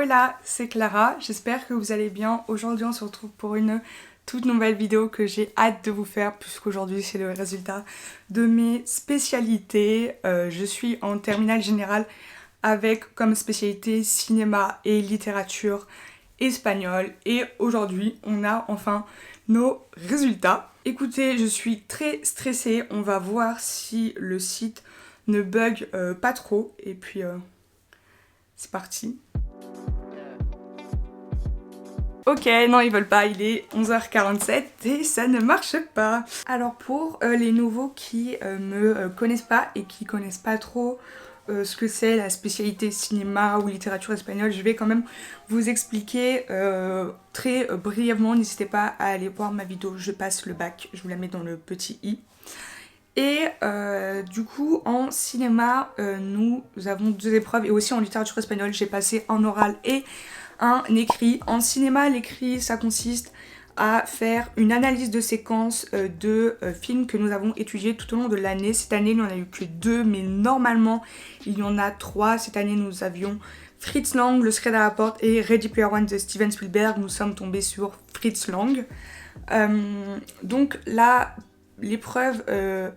Hola, c'est Clara, j'espère que vous allez bien. Aujourd'hui on se retrouve pour une toute nouvelle vidéo que j'ai hâte de vous faire puisqu'aujourd'hui c'est le résultat de mes spécialités. Je suis en terminale générale avec comme spécialité cinéma et littérature espagnole et aujourd'hui on a enfin nos résultats. Écoutez, je suis très stressée, on va voir si le site ne bug pas trop et puis c'est parti. Ok, non ils veulent pas, il est 11h47 et ça ne marche pas. Alors pour les nouveaux qui me connaissent pas et qui connaissent pas trop ce que c'est la spécialité cinéma ou littérature espagnole, je vais quand même vous expliquer très brièvement. N'hésitez pas à aller voir ma vidéo Je passe le bac, je vous la mets dans le petit i. Et du coup en cinéma nous avons deux épreuves et aussi en littérature espagnole j'ai passé en oral et un écrit. En cinéma, l'écrit, ça consiste à faire une analyse de séquence de films que nous avons étudiés tout au long de l'année. Cette année, il n'y en a eu que 2, mais normalement, il y en a 3. Cette année, nous avions Fritz Lang, Le secret de la porte et Ready Player One de Steven Spielberg. Nous sommes tombés sur Fritz Lang. Donc là, l'épreuve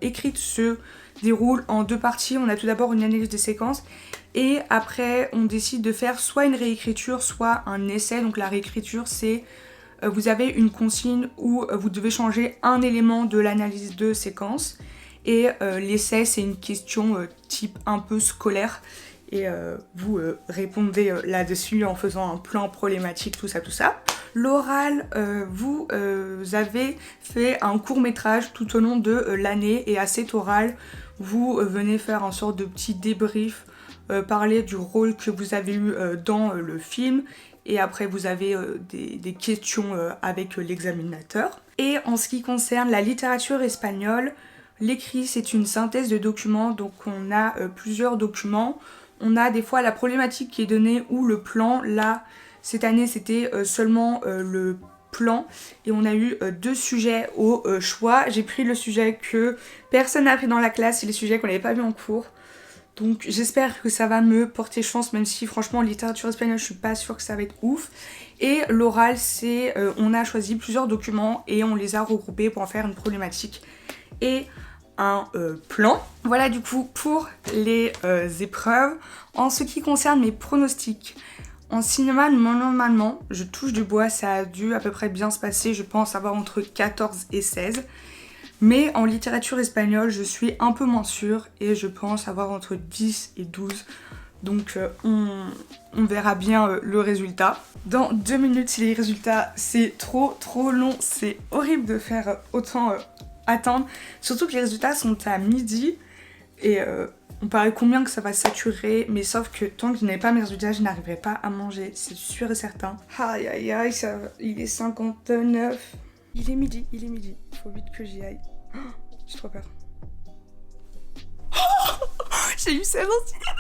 écrite se déroule en deux parties. On a tout d'abord une analyse de séquence et après on décide de faire soit une réécriture soit un essai. Donc la réécriture c'est vous avez une consigne où vous devez changer un élément de l'analyse de séquence et l'essai c'est une question type un peu scolaire et vous répondez là-dessus en faisant un plan problématique, tout ça. L'oral, vous avez fait un court métrage tout au long de l'année et à cet oral vous venez faire un sorte de petit débrief, parler du rôle que vous avez eu dans le film et après vous avez des questions avec l'examinateur. Et en ce qui concerne la littérature espagnole, l'écrit c'est une synthèse de documents, donc on a plusieurs documents. On a des fois la problématique qui est donnée ou le plan. Là, cette année, c'était seulement le plan et on a eu deux sujets au choix. J'ai pris le sujet que personne n'a pris dans la classe et les sujets qu'on n'avait pas vu en cours. Donc j'espère que ça va me porter chance, même si franchement en littérature espagnole je suis pas sûre que ça va être ouf. Et l'oral c'est, on a choisi plusieurs documents et on les a regroupés pour en faire une problématique et un plan. Voilà du coup pour les épreuves. En ce qui concerne mes pronostics, en cinéma normalement, je touche du bois, ça a dû à peu près bien se passer, je pense avoir entre 14 et 16. Mais en littérature espagnole, je suis un peu moins sûre et je pense avoir entre 10 et 12. Donc on verra bien le résultat. Dans 2 minutes, si les résultats, c'est trop long, c'est horrible de faire autant attendre. Surtout que les résultats sont à midi et on paraît combien que ça va saturer, mais sauf que tant que je n'avais pas mes résultats, je n'arriverai pas à manger, c'est sûr et certain. Aïe aïe aïe, il est 59. Il est midi, faut vite que j'y aille. Oh, j'ai trop peur. Oh, j'ai eu 16 en cinéma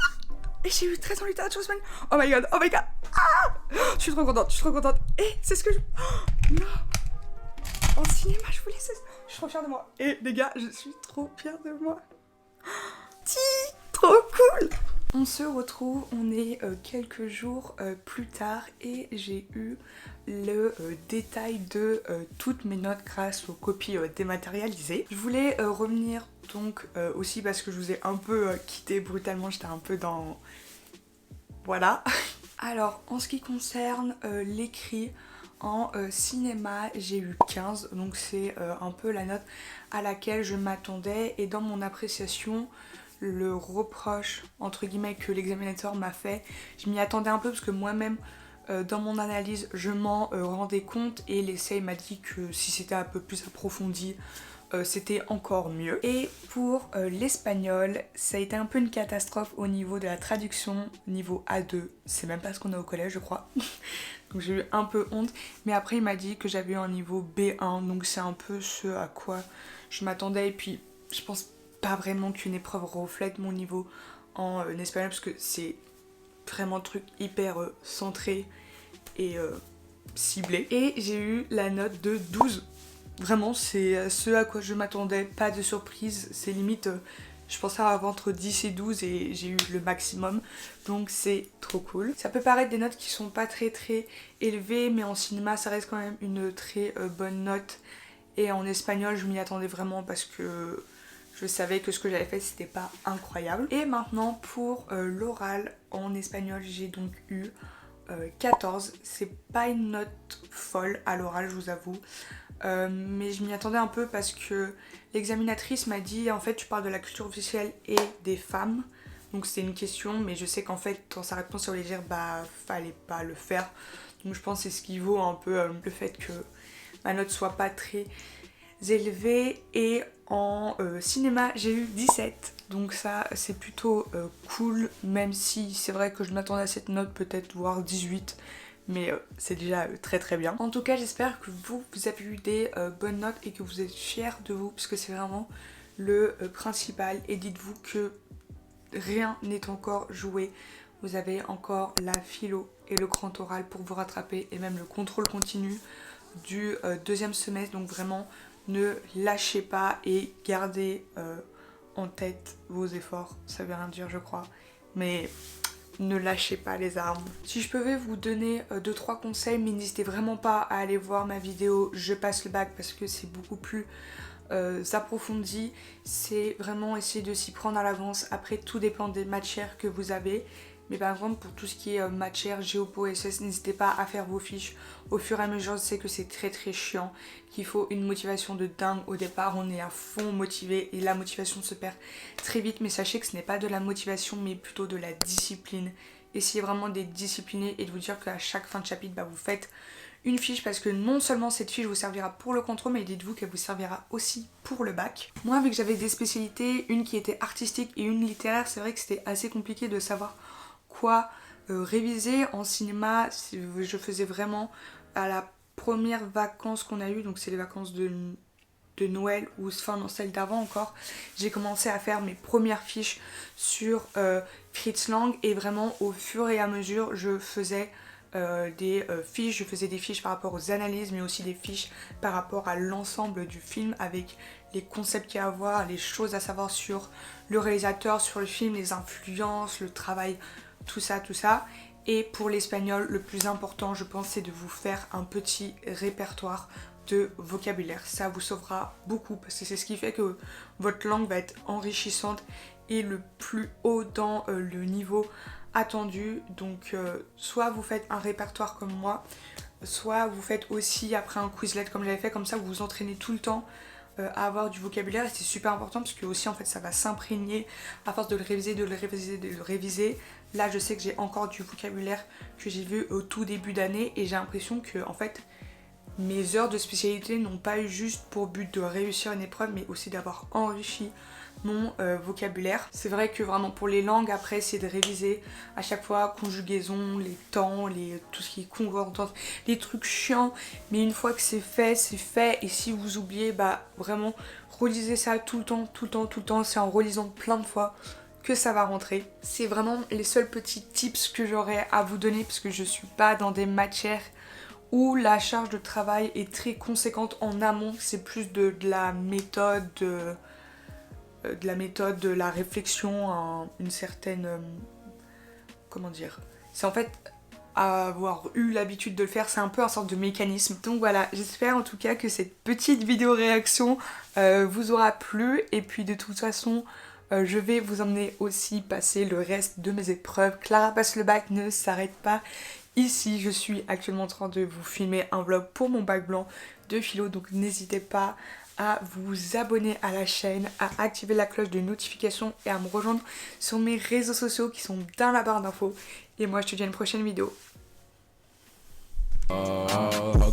et j'ai eu 13 en littérature espagnole. Oh my god. Ah, je suis trop contente. Et c'est ce que je... Oh, non. En cinéma, je voulais 16. Je suis trop fière de moi. Et les gars, je suis trop fière de moi. Trop cool. On se retrouve, on est quelques jours plus tard et j'ai eu le détail de toutes mes notes grâce aux copies dématérialisées. Je voulais revenir donc aussi parce que je vous ai un peu quitté brutalement, j'étais un peu dans... Voilà. Alors en ce qui concerne l'écrit, en cinéma j'ai eu 15, donc c'est un peu la note à laquelle je m'attendais et dans mon appréciation, le reproche entre guillemets que l'examinateur m'a fait, je m'y attendais un peu parce que moi-même dans mon analyse je m'en rendais compte et l'essai m'a dit que si c'était un peu plus approfondi c'était encore mieux. Et pour l'espagnol, ça a été un peu une catastrophe au niveau de la traduction, niveau A2, c'est même pas ce qu'on a au collège je crois. Donc j'ai eu un peu honte, mais après il m'a dit que j'avais eu un niveau B1, donc c'est un peu ce à quoi je m'attendais et puis je pense pas vraiment qu'une épreuve reflète mon niveau en espagnol parce que c'est vraiment un truc hyper centré et ciblé. Et j'ai eu la note de 12. Vraiment c'est ce à quoi je m'attendais, pas de surprise, c'est limite Je pensais avoir entre 10 et 12 et j'ai eu le maximum, donc c'est trop cool. Ça peut paraître des notes qui sont pas très élevées, mais en cinéma ça reste quand même une très bonne note. Et en espagnol je m'y attendais vraiment parce que je savais que ce que j'avais fait c'était pas incroyable. Et maintenant pour l'oral en espagnol, j'ai donc eu 14. C'est pas une note folle à l'oral, je vous avoue. Mais je m'y attendais un peu parce que l'examinatrice m'a dit en fait tu parles de la culture officielle et des femmes, donc c'était une question, mais je sais qu'en fait dans sa réponse elle voulait dire bah fallait pas le faire, donc je pense que c'est ce qui vaut un peu le fait que ma note soit pas très élevée. Et en cinéma j'ai eu 17, donc ça c'est plutôt cool, même si c'est vrai que je m'attendais à cette note, peut-être voire 18, mais c'est déjà très bien. En tout cas j'espère que vous avez eu des bonnes notes et que vous êtes fiers de vous, parce que c'est vraiment le principal. Et dites-vous que rien n'est encore joué, vous avez encore la philo et le grand oral pour vous rattraper, et même le contrôle continu du deuxième semestre, donc vraiment ne lâchez pas et gardez en tête vos efforts. Ça veut rien dire je crois, mais ne lâchez pas les armes. Si je pouvais vous donner 2-3 conseils, mais n'hésitez vraiment pas à aller voir ma vidéo Je passe le bac, parce que c'est beaucoup plus approfondi. C'est vraiment essayer de s'y prendre à l'avance. Après tout dépend des matières que vous avez, mais par exemple pour tout ce qui est matière, géopo, SS, n'hésitez pas à faire vos fiches au fur et à mesure. Je sais que c'est très chiant, qu'il faut une motivation de dingue au départ, on est à fond motivé et la motivation se perd très vite, mais sachez que ce n'est pas de la motivation mais plutôt de la discipline. Essayez vraiment d'être discipliné et de vous dire qu'à chaque fin de chapitre vous faites une fiche, parce que non seulement cette fiche vous servira pour le contrôle, mais dites-vous qu'elle vous servira aussi pour le bac. Moi, vu que j'avais des spécialités, une qui était artistique et une littéraire, c'est vrai que c'était assez compliqué de savoir quoi réviser. En cinéma, je faisais vraiment à la première vacances qu'on a eu, donc c'est les vacances de Noël, ou enfin non, celle d'avant encore, j'ai commencé à faire mes premières fiches sur Fritz Lang, et vraiment au fur et à mesure je faisais des fiches, je faisais des fiches par rapport aux analyses, mais aussi des fiches par rapport à l'ensemble du film, avec les concepts qu'il y a à voir, les choses à savoir sur le réalisateur, sur le film, les influences, le travail, tout ça. Et pour l'espagnol, le plus important je pense c'est de vous faire un petit répertoire de vocabulaire. Ça vous sauvera beaucoup, parce que c'est ce qui fait que votre langue va être enrichissante et le plus haut dans le niveau attendu. Donc soit vous faites un répertoire comme moi, soit vous faites aussi après un Quizlet comme j'avais fait, comme ça vous vous entraînez tout le temps à avoir du vocabulaire, et c'est super important parce que aussi en fait ça va s'imprégner à force de le réviser. Là je sais que j'ai encore du vocabulaire que j'ai vu au tout début d'année, et j'ai l'impression que en fait mes heures de spécialité n'ont pas eu juste pour but de réussir une épreuve, mais aussi d'avoir enrichi mon vocabulaire. C'est vrai que vraiment pour les langues, après c'est de réviser à chaque fois conjugaison, les temps, tout ce qui est concordance, les trucs chiants, mais une fois que c'est fait, et si vous oubliez, vraiment relisez ça tout le temps, c'est en relisant plein de fois que ça va rentrer. C'est vraiment les seuls petits tips que j'aurais à vous donner, parce que je suis pas dans des matières où la charge de travail est très conséquente en amont, c'est plus de la méthode, de la réflexion, une certaine... comment dire, c'est en fait avoir eu l'habitude de le faire, c'est un peu un sorte de mécanisme. Donc voilà, j'espère en tout cas que cette petite vidéo réaction vous aura plu, et puis de toute façon je vais vous emmener aussi passer le reste de mes épreuves. Clara passe le bac ne s'arrête pas ici. Je suis actuellement en train de vous filmer un vlog pour mon bac blanc de philo, donc n'hésitez pas à vous abonner à la chaîne, à activer la cloche de notification et à me rejoindre sur mes réseaux sociaux qui sont dans la barre d'infos. Et moi je te dis à une prochaine vidéo.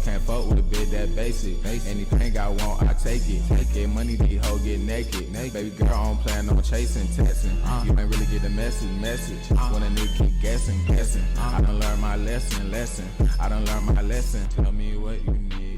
Can't fuck with a bitch that basic. Anything I want, I take it. Get money, these hoes get naked. Baby girl, I don't plan on chasing, texting. You ain't really get the message. When a nigga keep guessing. I done learned my lesson. I done learned my lesson. Tell me what you need.